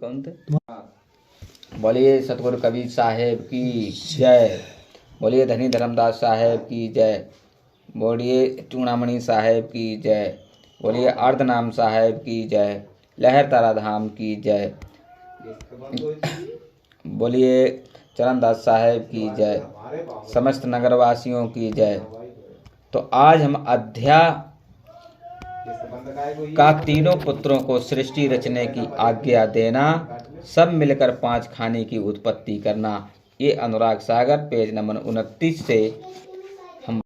कौन थे? बोलिए सतगुरु कबीर साहेब की जय। बोलिए धनी धर्मदास साहेब की जय। बोलिए चूड़ामणि साहेब की जय। बोलिए अर्धनाम साहेब की जय। लहर तारा धाम की जय। बोलिए चरणदास साहेब की जय। समस्त नगरवासियों की जय। तो आज हम अध्याय का तीनों पुत्रों को सृष्टि रचने की आज्ञा देना, सब मिलकर 5 खाने की उत्पत्ति करना, ये अनुराग सागर पेज नंबर 29 से हम।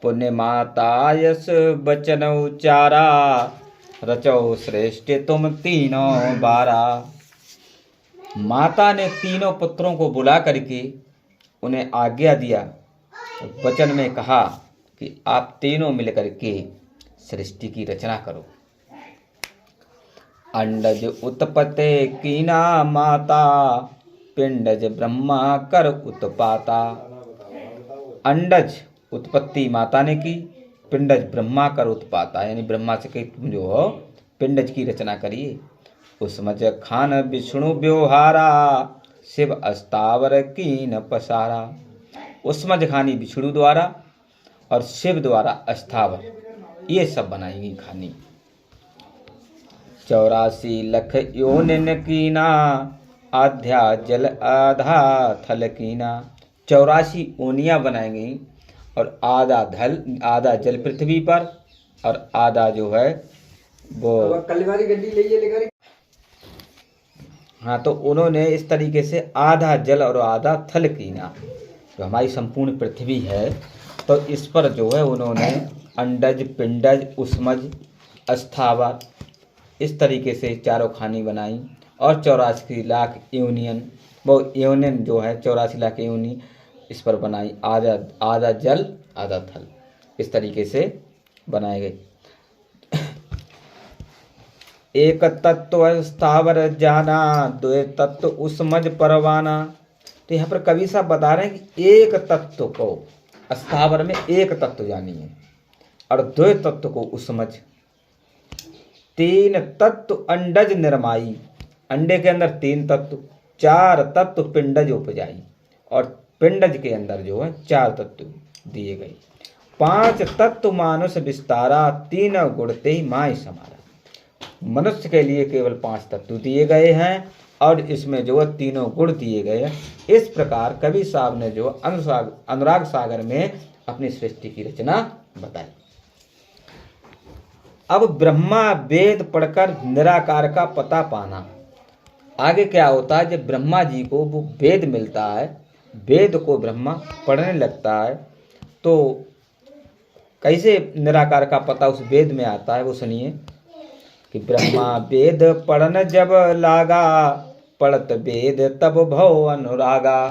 पुण्य माता यस बचन उचारा, रचो श्रेष्ठ तुम तीनों बारा। माता ने तीनों पुत्रों को बुला करके उन्हें आज्ञा दिया, वचन में कहा कि आप तीनों मिलकर के सृष्टि की रचना करो। अंडज उत्पत्ति कीना माता, पिंडज ब्रह्मा कर उत्पाता। अंडज उत्पत्ति माता ने की, पिंडज ब्रह्मा कर उत्पाता, यानी ब्रह्मा से कही तुम जो हो पिंडज की रचना करिए। उसमज खान विष्णु व्यवहारा, शिव अस्तावर कीन पसारा। उसमज खानी विष्णु द्वारा और शिव द्वारा अस्थावर, ये सब बनाएंगी खानी। 84 लख योनिन कीना, आध्या जल आधा थल कीना। 84 ओनियाँ बनाएंगी और आधा जल पृथ्वी पर और आधा जो है वो गड्डी। हाँ, तो उन्होंने इस तरीके से आधा जल और आधा थल कीना, जो हमारी संपूर्ण पृथ्वी है, तो इस पर जो है उन्होंने अंडज, पिंडज, उष्मज, अस्थावर, इस तरीके से चारों खानी बनाई। और 84 लाख यूनियन, वो यूनियन जो है 84 लाख यूनि इस पर बनाई। आधा जल आधा थल, इस तरीके से बनाए गए। एक तत्व स्थावर जाना, दो तत्व उष्मज परवाना। तो यहाँ पर कवि साहब बता रहे हैं कि एक तत्व को स्थावर में एक तत्व जानिए और 2 तत्व को उष्मज, 3 तत्व अंडज निर्माई, अंडे के अंदर 3 तत्व, 4 तत्व पिंडज उपजाई और पिंडज के अंदर जो है 4 तत्व दिए गए। 5 तत्व मानुष विस्तारा, 3 गुणते ही माय समारा। मनुष्य के लिए केवल 5 तत्व दिए गए हैं और इसमें जो है 3 गुण दिए गए हैं। इस प्रकार कवि साहब ने जो अनुराग सागर में अपनी सृष्टि की रचना बताई। अब ब्रह्मा वेद पढ़कर निराकार का पता पाना। आगे क्या होता है, जब ब्रह्मा जी को वो वेद मिलता है, वेद को ब्रह्मा पढ़ने लगता है, तो कैसे निराकार का पता उस वेद में आता है, वो सुनिए कि ब्रह्मा वेद पढ़न जब लागा, पढ़त वेद तब भव अनुरागा।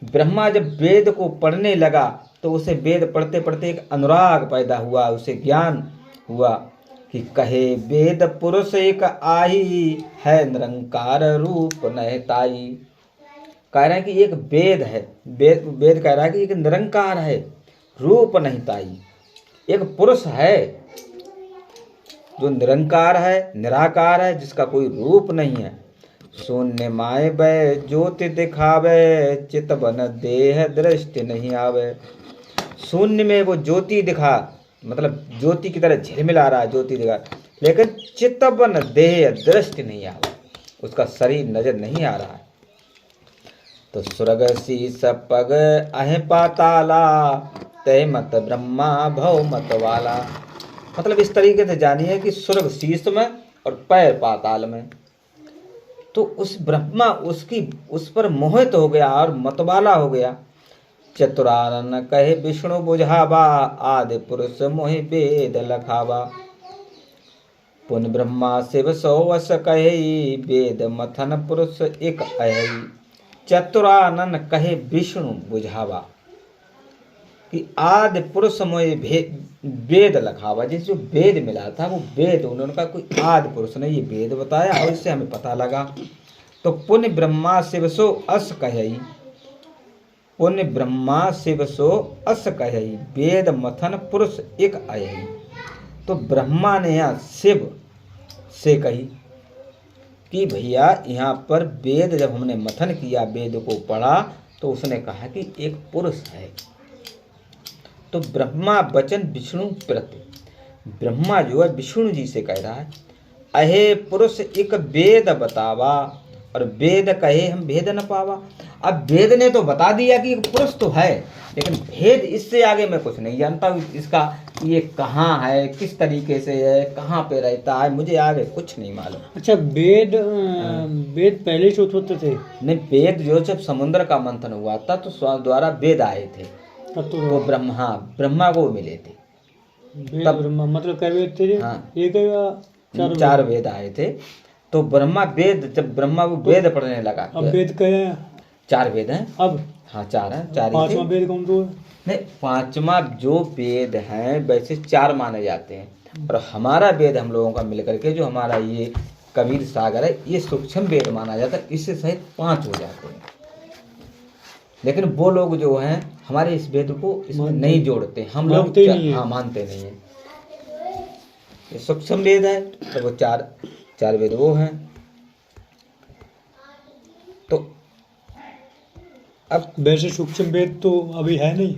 ब्रह्मा जब वेद को पढ़ने लगा तो उसे वेद पढ़ते पढ़ते एक अनुराग पैदा हुआ, उसे ज्ञान हुआ कि कहे वेद पुरुष एक आही, है निरंकार रूप नहताई। कह रहा है कि एक वेद है, वेद कह रहा है कि एक निरंकार है, रूप नहताई। एक पुरुष है जो निरंकार है, निराकार है, जिसका कोई रूप नहीं है। शून्य माय वै ज्योति दिखावे, चित बन देह दृष्टि नहीं आवे। शून्य में वो ज्योति दिखा, मतलब ज्योति की तरह झिलमिला रहा है, ज्योति दिखा, लेकिन चित बन देह दृष्टि नहीं आवे, उसका शरीर नजर नहीं आ रहा है। तो स्वर्ग शीस पग अह पाताला, तय मत ब्रह्मा भव मत वाला। मतलब इस तरीके से जानिए कि स्वर्ग शीश में और पैर पाताल में। तो उस ब्रह्मा उस पर मोहित हो गया और मतवाला हो गया। चतुरानन कहे विष्णु बुझावा, आदि पुरुष मोहि वेद लखावा। पुन ब्रह्मा शिव सौ वस कहे, वेद मथन पुरुष एक अहि। चतुरानन कहे विष्णु बुझावा, कि आदि पुरुष मोहि वेद लखावा। जिस जो वेद मिला था वो वेद, उन्होंने कहा कोई आदि पुरुष ने ये वेद बताया और इससे हमें पता लगा। तो पुण्य ब्रह्मा शिव सो अस कही, पुण्य ब्रह्मा शिव सो अस कही, वेद मथन पुरुष एक अहि। तो ब्रह्मा ने यहाँ शिव से कही कि भैया यहाँ पर वेद जब हमने मथन किया, वेद को पढ़ा, तो उसने कहा कि एक पुरुष है। तो ब्रह्मा वचन विष्णु प्रति, ब्रह्मा जो है विष्णु जी से कह रहा है, अहे पुरुष एक वेद बतावा, और वेद कहे हम भेद न पावा। अब वेद ने तो बता दिया कि एक पुरुष तो है, लेकिन भेद इससे आगे मैं कुछ नहीं जानता हूँ इसका, ये कहाँ है, किस तरीके से है, कहाँ पे रहता है, मुझे आगे कुछ नहीं मालूम। अच्छा, वेद वेद पहले से उत्पन्न थे? नहीं, वेद जो जब समुद्र का मंथन हुआ था तो स्वर्ग द्वारा वेद आए थे, तो ब्रह्मा को मिले थे। तब ब्रह्मा मतलब कई वेद थे? हाँ, एक या चार वेद आए थे। तो ब्रह्मा वेद, जब ब्रह्मा वो वेद पढ़ने लगा। अब वेद कहे हैं? 4 वेद हैं अब। हाँ 4 हैं, 4 ही थे। 5वां वेद कौन सा है? नहीं, 5वां जो वेद हैं वैसे 4 माने जाते हैं, और हमारा वेद हम लोगों का मिलकर के जो हमारा ये कबीर सागर है, ये सूक्ष्म वेद माना जाता है, इससे सहित 5 हो जाते हैं। लेकिन वो लोग जो हैं हमारे इस वेद को इसमें नहीं जोड़ते, हम लोग हाँ मानते नहीं है। ये सूक्ष्म वेद है, तो वो 4 वेद वो हैं। तो अब वैसे सूक्ष्म वेद तो अभी है नहीं,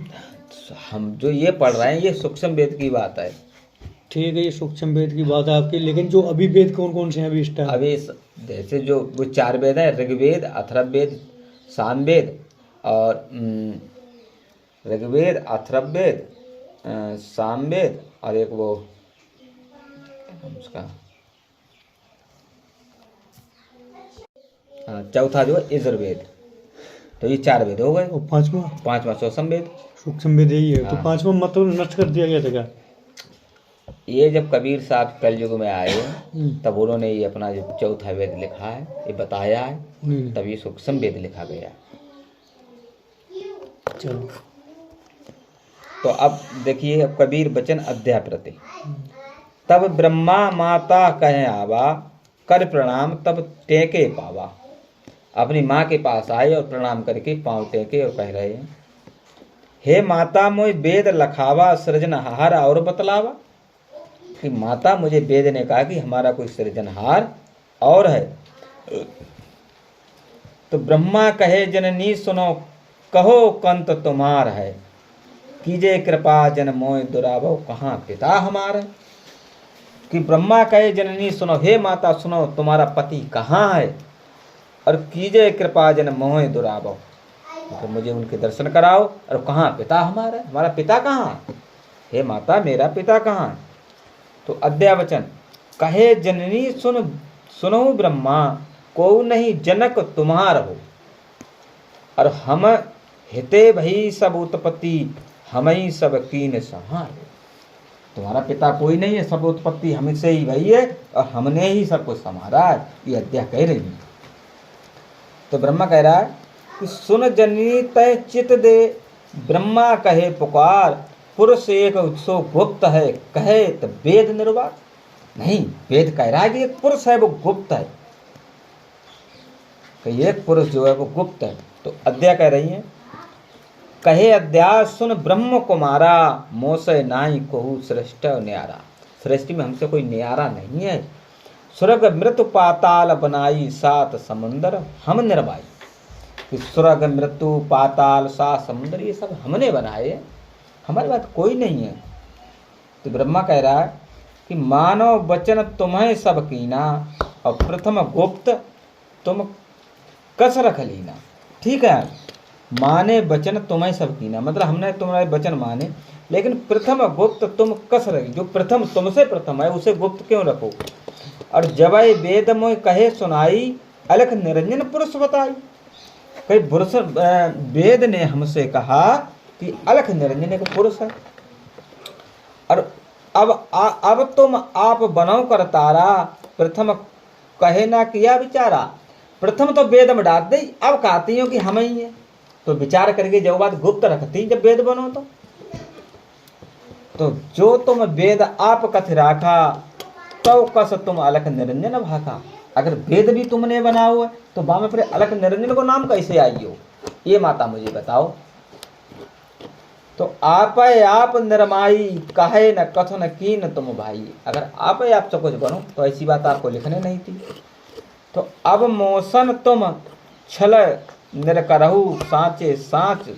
हम जो ये पढ़ रहे हैं ये सूक्ष्म वेद की बात है। ठीक है, ये सूक्ष्म वेद की बात है आपकी, लेकिन जो अभी वेद कौन कौन से हैं अभी इस टाइम? अभी जैसे जो वो 4 वेद है, ऋग्वेद, अथर्ववेद, सामवेद, और ऋग्वेद, अथर्ववेद, सामवेद, और एक वो उसका चौथा जो है यजुर्वेद। तो ये 4 वेद हो गए। और 5वां सूक्ष्म वेद। सूक्ष्म वेद यही है। तो हाँ। 5वां मतलब नष्ट कर दिया गया था क्या? ये जब कबीर साहब कलयुग में आए तब उन्होंने ये अपना जो चौथा वेद लिखा है, ये बताया है, तब ये सूक्ष्म वेद लिखा गया। चलो, तो अब देखिए, अब कबीर वचन अध्याय प्रति। तब ब्रह्मा माता कहे आवा, कर प्रणाम तब टेके पावा। अपनी माँ के पास आए और प्रणाम करके पाँव टेके और कह रहे हैं, हे माता मोय वेद लखावा, सृजनहार और बतलावा। कि माता, मुझे वेद ने कहा कि हमारा कोई सृजनहार और है। तो ब्रह्मा कहे जननी सुनो, कहो कंत तुम्हार है, कीजे कृपा जन मोय दुरावो, कहाँ पिता हमारे। कि ब्रह्मा कहे जननी सुनो, हे माता सुनो, तुम्हारा पति कहाँ है, और कीजे कृपा जन मोह दुरावो, तो मुझे उनके दर्शन कराओ, और कहाँ पिता हमारा, हमारा पिता कहाँ है, हे माता मेरा पिता कहाँ है। तो अध्यावचन कहे जननी सुनो ब्रह्मा, को नहीं जनक तुम्हार हो, और हम हिते भई सब उत्पत्ति, हम ही सब कीन संहार। तुम्हारा पिता कोई नहीं है, सब उत्पत्ति हमसे ही भई है, और हमने ही सब कुछ संभाला है। ये अध्याय कह रही है। तो ब्रह्मा कह रहा है कि सुन जननी तय चित दे, ब्रह्मा कहे पुकार, पुरुष एक सो गुप्त है, कहे तो वेद निर्वाक। नहीं, वेद कह रहा है कि एक पुरुष है वो गुप्त है, कि एक पुरुष जो है वो गुप्त है। तो अध्याय कह रही है, कहे अध्याय सुन ब्रह्म कुमारा, मोसे नाई कहू श्रेष्ठ न्यारा। सृष्टि में हमसे कोई न्यारा नहीं है। स्वर्ग मृत्यु पाताल बनाई, 7 समुंदर हम निर्वाई। कि स्वर्ग मृत्यु पाताल 7 समुंदर ये सब हमने बनाए, हमारे बात कोई नहीं है। तो ब्रह्मा कह रहा है कि मानव वचन तुम्हें सब कीना, और प्रथम गुप्त तुम कस रख लीना। ठीक है, माने वचन तुम्हें सब कीना, मतलब हमने तुम्हारे वचन माने, लेकिन प्रथम गुप्त तुम कस रखी। जो प्रथम तुमसे प्रथम है उसे गुप्त क्यों रखो। और जब वेद मोय कहे सुनाई, अलख निरंजन पुरुष बताई। कई पुरुष वेद ने हमसे कहा कि अलख निरंजन एक पुरुष है, और अब तुम आप बनो कर तारा, प्रथम कहे ना किया विचारा। प्रथम तो वेद में डाल दी, अब कहती हो कि हम ही है। तो विचार करके जो बात गुप्त रखती जब वेद बनो, तो जो तुम वेद आप कथ राखा, तो कस तुम अलख निरंजन भाका। अगर वेद भी तुमने बना हुआ है तो बामे पर अलख निरंजन को नाम कैसे आई हो, ये माता मुझे बताओ। तो आप निर्माई काहे न कथन कीन तुम भाई। अगर आप से कुछ बनो तो ऐसी बात आपको लिखने नहीं थी। तो अब मोशन तुम छल निरकरहु साँचे साँच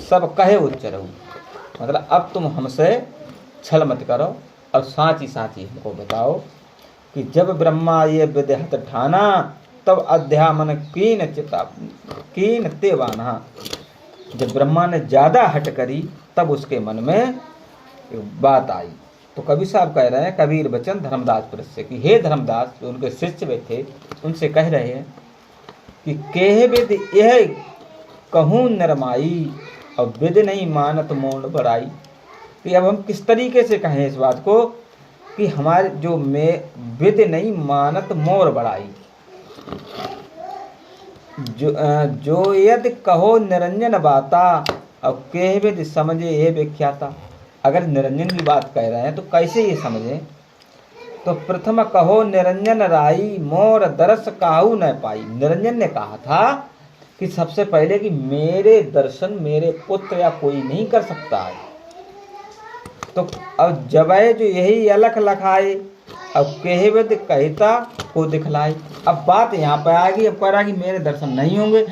सब कहे उच्चरहु। मतलब अब तुम हमसे छल मत करो और साँची साँची हमको बताओ कि जब ब्रह्मा ये विदेहत ठाना तब अध्यामन कीन ते बाना। जब ब्रह्मा ने ज्यादा हट करी तब उसके मन में एक बात आई। तो कबीर साहब कह रहे हैं, कबीर वचन धर्मदासपुर से कि हे धर्मदास, जो उनके शिष्य वे थे, उनसे कह रहे हैं कि केह विद यह कहूँ नरमाई और विद नहीं मानत मोड़ बड़ाई। कि अब हम किस तरीके से कहें इस बात को कि हमारे जो में विद नहीं मानत मोर बड़ाई। जो यदि कहो निरंजन बाता और केह विद समझे ये व्याख्याता। अगर निरंजन की बात कह रहे हैं तो कैसे ये समझें। तो प्रथम कहो निरंजन राई मोर दरस काहू न पाई। निरंजन ने कहा था कि सबसे पहले कि मेरे दर्शन मेरे पुत्र या कोई नहीं कर सकता है। तो अब जब जो यही अलख लखाए अब केहवद कहता को दिखलाए। अब बात यहाँ पर आएगी, अब कह रहा कि मेरे दर्शन नहीं होंगे,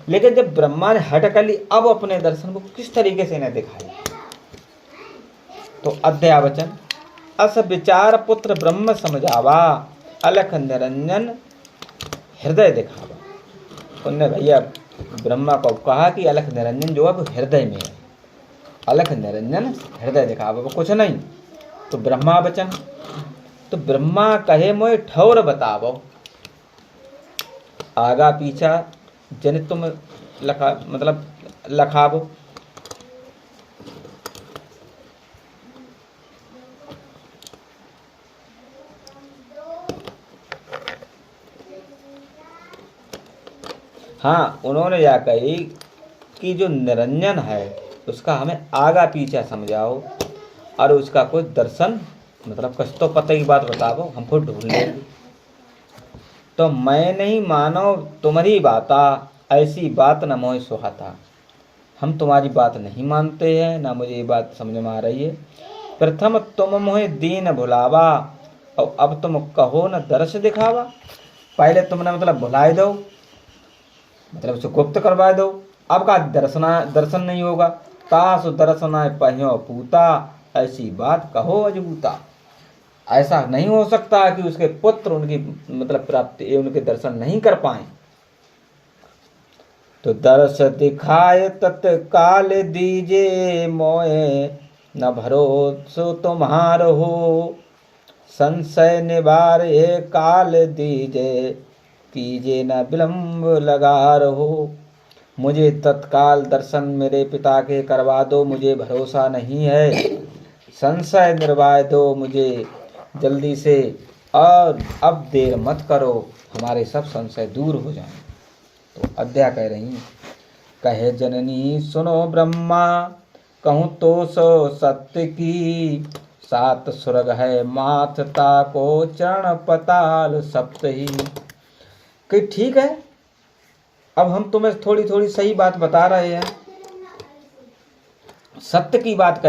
लेकिन जब ब्रह्मा ने हट कर ली अब अपने दर्शन को किस तरीके से इन्हें दिखाए। तो अध्यावचन अस विचार पुत्र ब्रह्म समझावा अलख निरंजन हृदय दिखावा। उनने भैया ब्रह्मा को कहा कि अलख निरंजन जो अब हृदय में है, अलख निरंजन हृदय दिखावा, वो कुछ नहीं। तो ब्रह्मा वचन, तो ब्रह्मा कहे मोए ठौर बतावो आगा पीछा जन तुम लखा मतलब लखावो। हाँ, उन्होंने यह कही कि जो निरंजन है उसका हमें आगा पीछा समझाओ और उसका कोई दर्शन मतलब कुछ तो पता की बात बताओ, हमको ढूंढ लेंगे। तो मैं नहीं मानो तुम्हारी बाता ऐसी बात न मोह सुहाता। हम तुम्हारी बात नहीं मानते हैं, ना मुझे ये बात समझ में आ रही है। प्रथम तुम मोहे दीन भुलावा और अब तुम कहो न दर्श दिखावा। पहले तुमने मतलब भुलाए दो, मतलब उसे गुप्त करवा दो, अब का दर्शन नहीं होगा। तासु दर्शनाय पहियो पूता ऐसी बात कहो अजबूता। ऐसा नहीं हो सकता कि उसके पुत्र उनकी मतलब प्राप्ति उनके दर्शन नहीं कर पाए। तो दर्श दिखाए तत्काल दीजे मोए न भरोसो तुम्हार हो। संशय निवार ये काल दीजे कीजे न विलम्ब लगा रहो। मुझे तत्काल दर्शन मेरे पिता के करवा दो, मुझे भरोसा नहीं है। संशय निर्वाह दो मुझे जल्दी से और अब देर मत करो, हमारे सब संशय दूर हो जाएं। तो अध्या कह रही कहे जननी सुनो ब्रह्मा कहूँ तो सो सत्य की। 7 स्वर्ग है माथता को चरण पताल सप्त ही। कि ठीक है, अब हम तुम्हें थोड़ी थोड़ी सही बात बता रहे हैं, सत्य की बात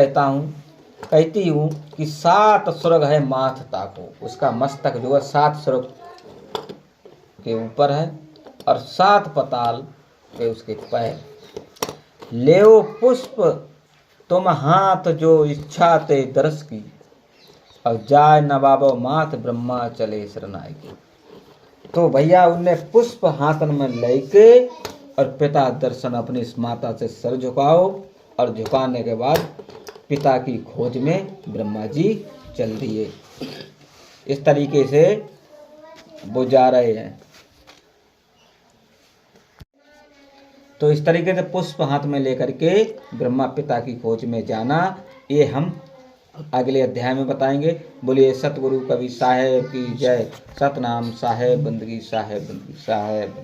कहती हूँ कि 7 स्वर्ग है माथता को। उसका मस्तक जो है 7 स्वर्ग के ऊपर है और 7 पताल के उसके पैर। लेओ पुष्प तुम हाथ जो इच्छा ते दर्श की और जाय नवाबो माथ ब्रह्मा चले शरणाई की। तो भैया उनने पुष्प हाथन में लेके और पिता दर्शन अपनी इस माता से सर झुकाओ और झुकाने के बाद पिता की खोज में ब्रह्मा जी चल दिए। इस तरीके से वो जा रहे हैं। तो इस तरीके से पुष्प हाथ में लेकर के ब्रह्मा पिता की खोज में जाना, ये हम अगले अध्याय में बताएंगे। बोलिए सतगुरु कबीर साहेब की जय। सतनाम साहेब बंदगी साहेब बंदगी साहेब।